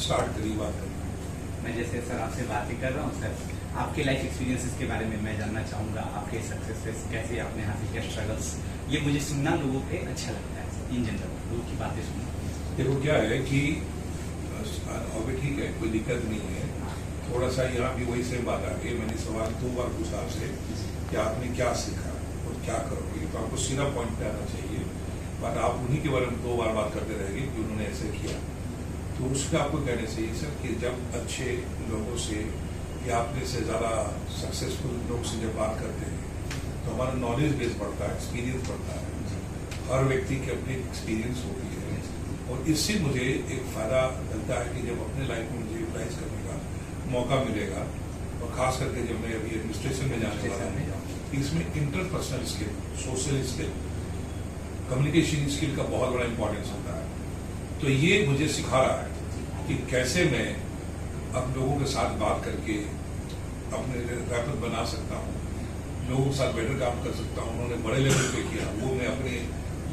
Start करी बात करना। मैं जैसे सर आपसे बात ही कर रहा हूँ सर, आपके लाइफ एक्सपीरियंसेस के बारे में मैं जानना चाहूँगा, आपके सक्सेसेस कैसे आपने हासिल किया, स्ट्रगल्स, ये मुझे सुनना लोगों पे अच्छा लगता है इन जनरल, लोगों की बातें सुनना। देखो क्या है कि अभी ठीक है, कोई दिक्कत नहीं है। थोड़ा सा यहाँ भी वही सेम बात आ गई। मैंने सवाल 2 बार पूछा आपसे कि आपने क्या सीखा और क्या करोगे, तो आपको सीधा पॉइंट पे आना चाहिए। बट आप उन्हीं के बारे में 2 बार बात करते रहेंगे कि उन्होंने ऐसे किया, तो उसका आपको कहना चाहिए सर कि जब अच्छे लोगों से या अपने से ज़्यादा सक्सेसफुल लोग से जब बात करते हैं तो हमारा नॉलेज बेस बढ़ता है, एक्सपीरियंस बढ़ता है। हर व्यक्ति की अपनी एक्सपीरियंस होती है और इससे मुझे एक फ़ायदा मिलता है कि जब अपने लाइफ में मुझे यूटिलाइज करने का मौका मिलेगा, और ख़ास करके जब मैं अभी एडमिनिस्ट्रेशन में जाने वाला हूँ, इसमें interpersonal skill, social skill, communication skill का बहुत बड़ा इंपॉर्टेंस होता है। तो ये मुझे सिखा रहा है कि कैसे मैं अब लोगों के साथ बात करके अपने रैपर बना सकता हूँ, लोगों के साथ बेटर काम कर सकता हूँ। उन्होंने बड़े लेवल पे किया, वो मैं अपने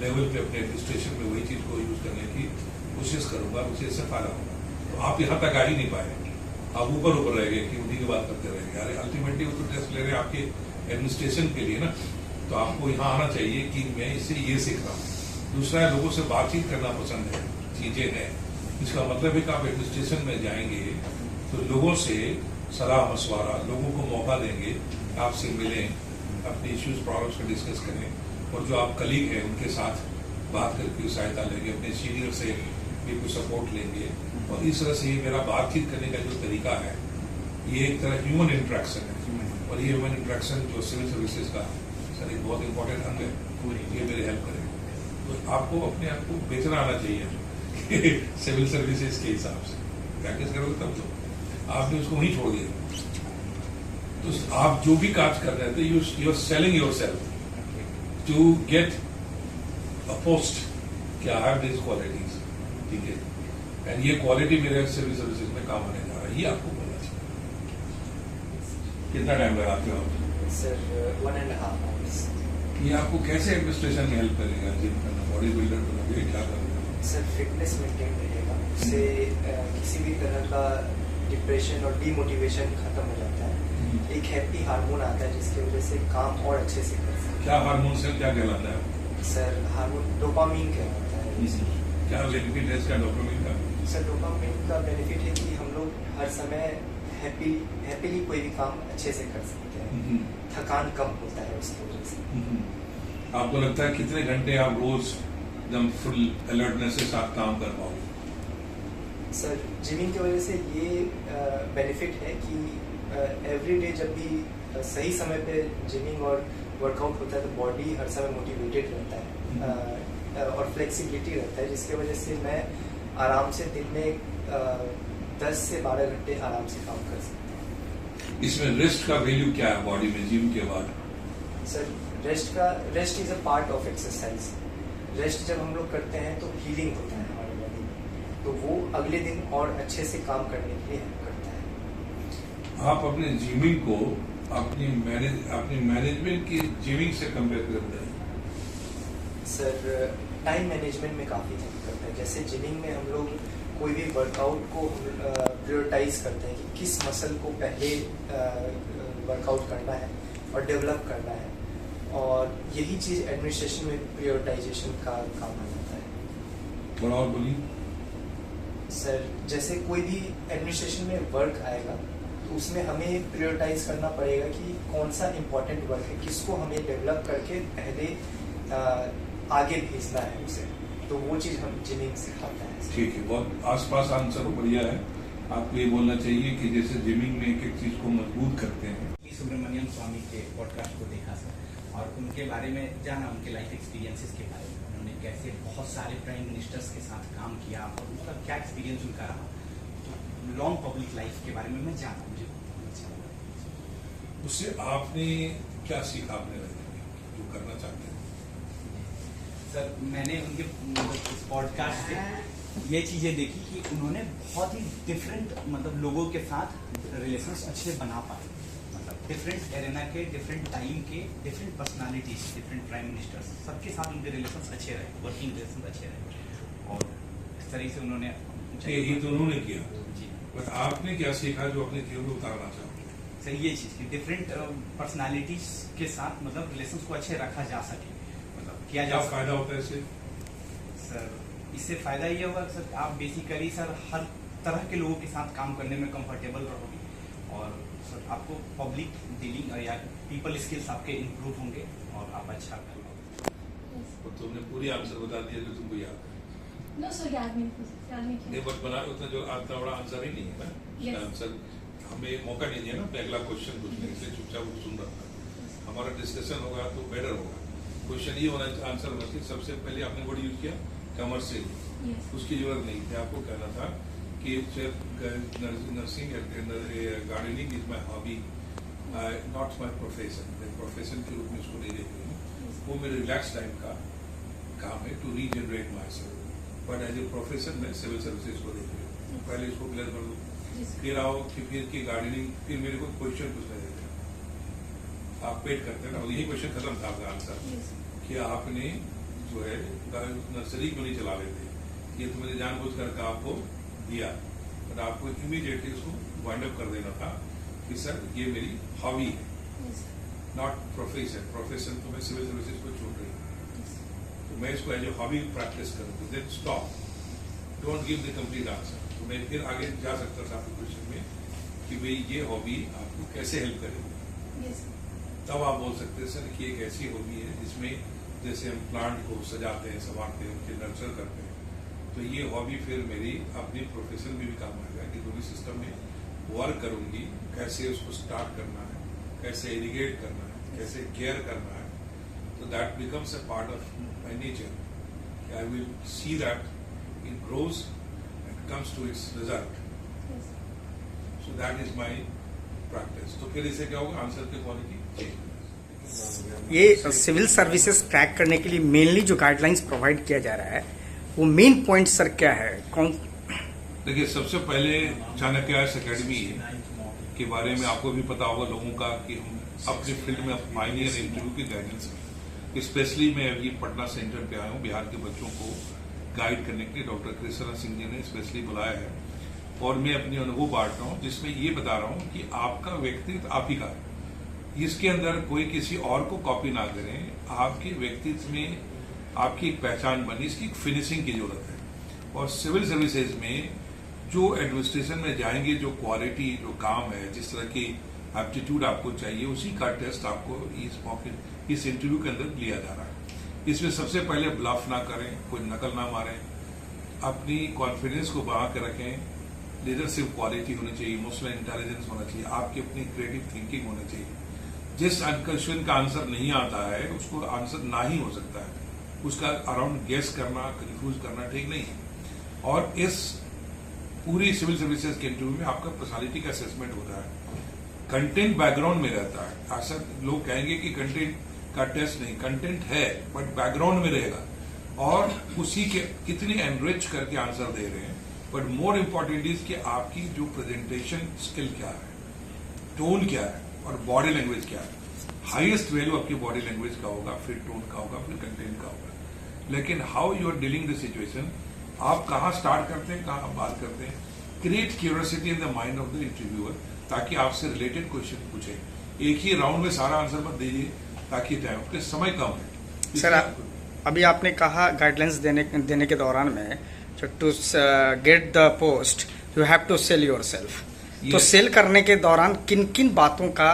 लेवल पे अपने एडमिनिस्ट्रेशन में वही चीज़ को यूज करने की कोशिश करूंगा, मुझे इससे फायदा होगा। तो आप यहाँ तक आ ही नहीं पाए, आप ऊपर रह गए कि उन्हीं की बात करते रहेंगे। अरे अल्टीमेटली वो तो टेस्ट ले रहे हैं आपके एडमिनिस्ट्रेशन के लिए ना, तो आपको यहाँ आना चाहिए कि मैं इससे ये सीख रहा हूँ। दूसरा है, लोगों से बातचीत करना पसंद है, चीजें हैं। इसका मतलब है कि आप एडमिनिस्ट्रेशन में जाएंगे तो लोगों से सलाह मशवरा, लोगों को मौका देंगे, आपसे मिलें, अपने इश्यूज प्रॉब्लम्स को डिस्कस करें, और जो आप कलीग हैं उनके साथ बात करके सहायता लेंगे, अपने सीनियर से भी कुछ सपोर्ट लेंगे। और इस तरह से ये मेरा बातचीत करने का जो तरीका है, ये एक तरह ह्यूमन इंटरेक्शन है, और ये ह्यूमन इंटरेक्शन जो सिविल सर्विसेज का सर एक बहुत इंपॉर्टेंट अंग है, ये मेरे हेल्प करेगा। तो आपको अपने आप को बेचना आना चाहिए सिविल सर्विसेज के हिसाब से प्रैक्टिस करोगे तब तो। आपने उसको वहीं छोड़ दिया, तो आप जो भी काज कर रहे थे, you are selling yourself to get a post कि आई हैव दिस क्वालिटीज, ठीक है, एंड ये क्वालिटी मेरे सिविल सर्विसेज में काम आने जा रहा है, ये आपको बोलना चाहिए। कितना टाइम लगाते हो आप? Sir 1.5 hours। ये आपको कैसे एडमिनिस्ट्रेशन में हेल्प करेगा? जिम करना, बॉडी बिल्डर बनोगे, क्या करोगे? सर फिटनेस मेंटेन रहेगा, उससे किसी भी तरह का डिप्रेशन और डीमोटिवेशन खत्म हो जाता है। एक हैप्पी हार्मोन आता है जिसकी वजह से काम और अच्छे से कर सकते हैं। क्या हार्मोन से क्या कहलाता है? सर हार्मोन डोपामीन कहलाता है। क्या बेनिफिट है इसका डोपामीन का? सर डोपामीन का बेनिफिट है कि हम लोग हर समय हैप्पीली कोई भी काम अच्छे से कर सकते हैं, थकान कम होता है उसकी वजह से। आपको लगता है कितने घंटे आप रोज एकदम फुल अलर्टनेस के साथ काम कर पाओगे? सर जिमिंग की वजह से ये बेनिफिट है कि एवरी डे जब भी सही समय पे जिमिंग और वर्कआउट होता है तो बॉडी हर समय मोटिवेटेड रहता है और फ्लेक्सिबिलिटी रहता है, जिसकी वजह से मैं आराम से दिन में 10 से 12 घंटे आराम से काम कर सकता हूँ। इसमें रेस्ट का वैल्यू क्या है बॉडी में जिम के बाद? Sir rest is a part of exercise. Rest जब हम लोग करते हैं तो हीलिंग होता है हमारे बॉडी में, तो वो अगले दिन और अच्छे से काम करने के लिए हेल्प करता है। आप अपने जिमिंग को अपनी मैनेजमेंट की जिमिंग से कंपेयर करते हैं? सर टाइम मैनेजमेंट में काफ़ी हेल्प करता है। जैसे जिमिंग में हम लोग कोई भी वर्कआउट को प्रायोरिटाइज करते हैं कि किस मसल को पहले वर्कआउट करना है और डेवलप करना है, और यही चीज़ एडमिनिस्ट्रेशन में प्रायोरिटाइजेशन का काम आ जाता है। थोड़ा और बोलिए। सर जैसे कोई भी एडमिनिस्ट्रेशन में वर्क आएगा तो उसमें हमें प्रायोरिटाइज करना पड़ेगा कि कौन सा इम्पोर्टेंट वर्क है, किसको हमें डेवलप करके पहले आगे भेजना है उसे, तो वो चीज़ हम जिमिंग सिखाता है। ठीक है, बहुत आसपास आंसर बढ़िया है। आपको ये बोलना चाहिए कि जैसे जिमिंग में एक एक चीज को मजबूत करते हैं। सुब्रमण्यम स्वामी के पॉडकास्ट को देखा सर, और उनके बारे में जाना, उनके लाइफ एक्सपीरियंसेस के बारे में, उन्होंने कैसे बहुत सारे प्राइम मिनिस्टर्स के साथ काम किया और उनका क्या एक्सपीरियंस उनका रहा, तो लॉन्ग पब्लिक लाइफ के बारे में मैं जाना, मुझे अच्छा लगा। उससे आपने क्या सीखा अपने लाइफ में जो करना चाहते हैं? सर मैंने उनके इस पॉडकास्ट से ये चीज़ें देखी कि उन्होंने बहुत ही डिफरेंट लोगों के साथ रिलेशंस अच्छे बना पाए, डिफरेंट एरेना के, डिफरेंट टाइम के, different personalities, different prime ministers, सबके साथ उनके रिलेशंस अच्छे रहे, वर्किंग रिलेशंस अच्छे रहे, और इस तरह से उन्होंने ये तो उन्होंने किया, जी बट आपने क्या सीखा जो अपने जीवन में उतारना चाहोगे? सर, ये चीज़ कि डिफरेंट पर्सनालिटीज के साथ मतलब रिलेशंस को अच्छे रखा जा सके, मतलब किया क्या जा सके। फायदा होता है इससे? सर, इससे फायदा ये होगा सर, आप बेसिकली सर हर तरह के लोगों के साथ काम करने में कंफर्टेबल रहोगे, और सर आपको पब्लिक डीलिंग या पीपल स्किल्स आपके इम्प्रूव होंगे और आप अच्छा कर लोगे। और तुमने पूरी आंसर बता दिया जो तुमको याद है। No, so याद नहीं नहीं, बट बना उतना जो आता बड़ा आंसर ही नहीं है ना। Yes. आंसर हमें मौका नहीं दिया ना अपने अगला क्वेश्चन पूछने के लिए, चुपचाप वो सुन रहा था। हमारा डिस्कशन होगा तो बेटर होगा। क्वेश्चन ये होना, आंसर होना चाहिए। सबसे पहले आपने वर्ड यूज किया कमर्शियल, Yes. उसकी जरूरत नहीं थी। आपको कहना था कि nursing gardening is my hobby, not my profession. Profession के रूप में उसको नहीं देख रही हूँ, वो मेरे रिलैक्स टाइम का काम है to regenerate myself, but as a profession में सिविल सर्विसेज को देख रही हूँ। पहले इसको क्लियर कर दो, Yes. फिर आओ कि फिर की गार्डनिंग, फिर मेरे को क्वेश्चन पूछने देते हैं। आप पेड करते हैं ना, यही क्वेश्चन खत्म था आपका आंसर Yes. कि आपने जो है नर्सरी को नहीं चला लेते, ये तो मैंने जानबूझ करके आपको दिया, बट आपको इमीडिएटली उसको वाइंड अप कर देना था कि सर ये मेरी हॉबी है, Yes. Not profession. प्रोफेशन तो मैं सिविल सर्विसेज को छोड़ रही हूँ, Yes. तो मैं इसको एज ए हॉबी प्रैक्टिस करूँगी। Then stop, don't give the complete answer. तो मैं फिर आगे जा सकता था आपके क्वेश्चन में कि भाई ये हॉबी आपको कैसे हेल्प करेगी। Yes. तब आप बोल सकते हैं सर कि एक ऐसी हॉबी है जिसमें जैसे हम प्लांट को सजाते हैं, संवारते हैं, उनके नर्चर करते हैं, तो ये हॉबी फिर मेरी अपनी प्रोफेशन में भी काम आएगा कि जो भी सिस्टम में वर्क करूंगी, कैसे उसको स्टार्ट करना है, कैसे इरिगेट करना है, कैसे केयर करना है, तो that becomes a part of my nature. I will see that it grows and comes to its result, Yes. So that is my practice. तो फिर इससे क्या होगा, आंसर की क्वालिटी चेंज। ये सिविल सर्विसेज क्रैक करने के लिए मेनली जो गाइडलाइंस प्रोवाइड किया जा रहा है वो मेन पॉइंट सर क्या है? कौन? देखिए, सबसे पहले चाणक्य अकेडमी के बारे में आपको भी पता होगा लोगों का कि हम अपनी फील्ड में माइनियर इंटरव्यू की गाइडेंस में, स्पेशली मैं अभी पटना सेंटर पे आया हूँ बिहार के बच्चों को गाइड करने के लिए। डॉक्टर कृष्णा सिंह जी ने स्पेशली बुलाया है और मैं अपनी अनुभव बांट रहा हूँ, जिसमें ये बता रहा हूँ कि आपका व्यक्तित्व आप ही का है, इसके अंदर कोई किसी और को कॉपी ना करें। आपके व्यक्तित्व में आपकी एक पहचान बनी, इसकी एक फिनिशिंग की जरूरत है। और सिविल सर्विसेज में जो एडमिनिस्ट्रेशन में जाएंगे, जो क्वालिटी, जो काम है, जिस तरह की एप्टीट्यूड आपको चाहिए, उसी का टेस्ट आपको इस इंटरव्यू के अंदर लिया जा रहा है। इसमें सबसे पहले ब्लफ ना करें, कोई नकल ना मारें, अपनी कॉन्फिडेंस को बढ़ा के रखें, लीडरशिप क्वालिटी होनी चाहिए, इमोशनल इंटेलिजेंस होना चाहिए, आपकी अपनी क्रिएटिव थिंकिंग होनी चाहिए। जिस क्वेश्चन का आंसर नहीं आता है उसको आंसर ना ही हो सकता है, उसका अराउंड गेस करना, कंफ्यूज करना ठीक नहीं है। और इस पूरी सिविल सर्विसेज के इंटरव्यू में आपका पर्सनालिटी का असेसमेंट होता है, कंटेंट बैकग्राउंड में रहता है। ऐसा लोग कहेंगे कि कंटेंट का टेस्ट नहीं, कंटेंट है बट बैकग्राउंड में रहेगा, और उसी के कितने एनरिच करके आंसर दे रहे हैं। बट मोर इम्पोर्टेंट इज कि आपकी जो प्रेजेंटेशन स्किल क्या है, टोन क्या है और बॉडी लैंग्वेज क्या है। हाईएस्ट वैल्यू आपकी बॉडी लैंग्वेज का होगा, फिर टोन का होगा, फिर कंटेंट का होगा। लेकिन how you are dealing the situation, आप कहाँ स्टार्ट करते हैं, कहाँ बात करते हैं। Create curiosity in the mind of the interviewer, ताकि आपसे रिलेटेड क्वेश्चन पूछे। एक ही राउंड में सारा आंसर मत दीजिए, ताकि टाइम समय कम है। सर अभी आपने कहा गाइडलाइंस देने के दौरान में to get the post you have to sell yourself. तो सेल करने के दौरान किन किन बातों का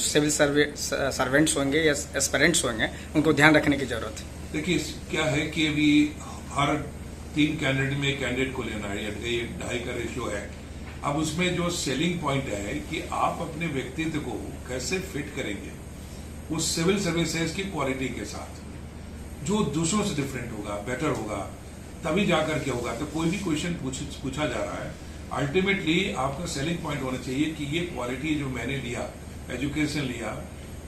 सिविल सर्वेंट्स होंगे या एस्पिरेंट्स होंगे उनको ध्यान रखने की जरूरत है? देखिए, क्या है कि अभी हर 3 कैंडिडेट में कैंडिडेट को लेना है, ये 2.5 का रेशियो है। अब उसमें जो सेलिंग पॉइंट है कि आप अपने व्यक्तित्व को कैसे फिट करेंगे उस सिविल सर्विसेज की क्वालिटी के साथ, जो दूसरों से डिफरेंट होगा, बेटर होगा, तभी जाकर के होगा। तो कोई भी क्वेश्चन पूछा जा रहा है, अल्टीमेटली आपका सेलिंग पॉइंट होना चाहिए कि ये क्वालिटी जो मैंने लिया, एजुकेशन लिया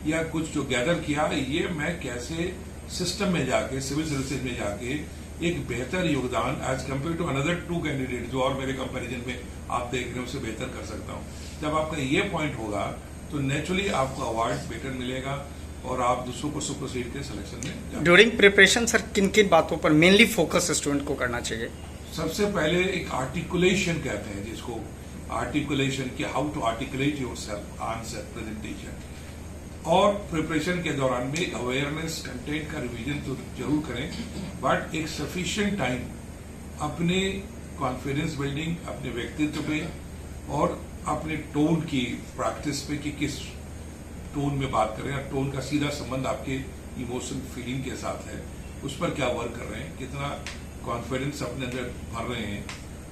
या कुछ जो गैदर किया, ये मैं कैसे सिस्टम में जाके, सिविल सर्विसेज में जाके एक बेहतर योगदान as compare to another 2 candidate जो और मेरे कंपैरिजन में आप देख रहे हैं उससे बेहतर कर सकता हूँ। जब आपका ये पॉइंट होगा तो नेचुरली आपको अवार्ड बेटर मिलेगा और आप दूसरों को सुपरसीड के सिलेक्शन में। ड्यूरिंग प्रिपरेशन सर किन किन बातों पर मेनली फोकस स्टूडेंट को करना चाहिए? सबसे पहले एक आर्टिकुलेशन कहते हैं जिसको, आर्टिकुलेशन कि how to articulate yourself, answer, presentation. और प्रिपरेशन के दौरान में एक अवेयरनेस, कंटेंट का रिवीजन तो जरूर करें, बट एक सफिशिएंट टाइम अपने कॉन्फिडेंस बिल्डिंग, अपने व्यक्तित्व पे और अपने टोन की प्रैक्टिस पे कि किस टोन में बात कर रहे हैं। टोन का सीधा संबंध आपके इमोशन, फीलिंग के साथ है। उस पर क्या वर्क कर रहे हैं, कितना कॉन्फिडेंस अपने अंदर भर रहे हैं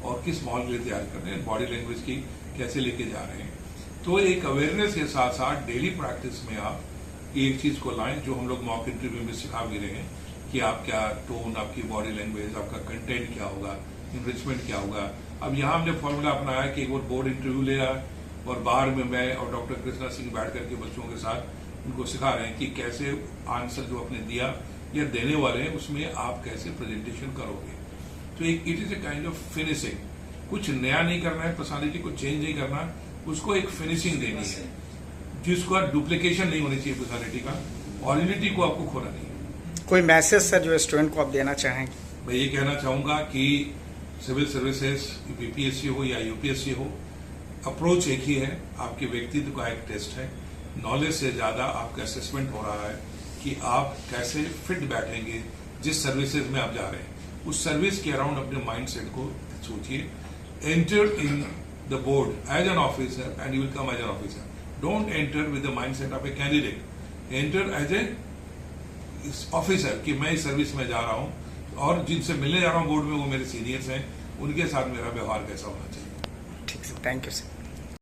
और किस माहौल के लिए तैयार कर रहे हैं, बॉडी लैंग्वेज की कैसे लेके जा रहे हैं। तो एक अवेयरनेस के साथ साथ डेली प्रैक्टिस में आप एक चीज को लाएं जो हम लोग मॉक इंटरव्यू में सिखा भी रहे हैं कि आप क्या टोन, आपकी बॉडी लैंग्वेज, आपका कंटेंट क्या होगा, इन्रिचमेंट क्या होगा। अब यहाँ हमने फॉर्मूला अपनाया कि एक बार बोर्ड इंटरव्यू ले रहा है और बाहर में मैं और डॉक्टर कृष्णा सिंह बैठ करके बच्चों के साथ उनको सिखा रहे हैं कि कैसे आंसर जो आपने दिया या देने वाले हैं उसमें आप कैसे प्रेजेंटेशन करोगे। तो एक it is a kind of finishing, कुछ नया नहीं करना है, पर्सनालिटी को चेंज नहीं करना, उसको एक फिनिशिंग देनी है जिसको डुप्लीकेशन नहीं होनी चाहिए पर्सनालिटी का, ओरिजिनिटी को आपको खोना नहीं है। कोई मैसेज सर जो स्टूडेंट को आप देना चाहेंगे? मैं ये कहना चाहूंगा कि सिविल सर्विसेज, बीपीएससी हो या यूपीएससी हो, अप्रोच एक ही है, आपके व्यक्तित्व का एक टेस्ट है। नॉलेज से ज्यादा आपका असेसमेंट हो रहा है कि आप कैसे फिट बैठेंगे जिस सर्विसेज में आप जा रहे हैं। उस सर्विस के अराउंड अपने माइंड सेट को सोचिए। Enter in the board as an officer and you will come as an officer. Don't enter with the mindset of a candidate. Enter as a officer कि मैं इस service में जा रहा हूं और जिनसे मिलने जा रहा हूं बोर्ड में वो मेरे सीनियर्स हैं, उनके साथ मेरा व्यवहार कैसा होना चाहिए। ठीक है, थैंक यू सर।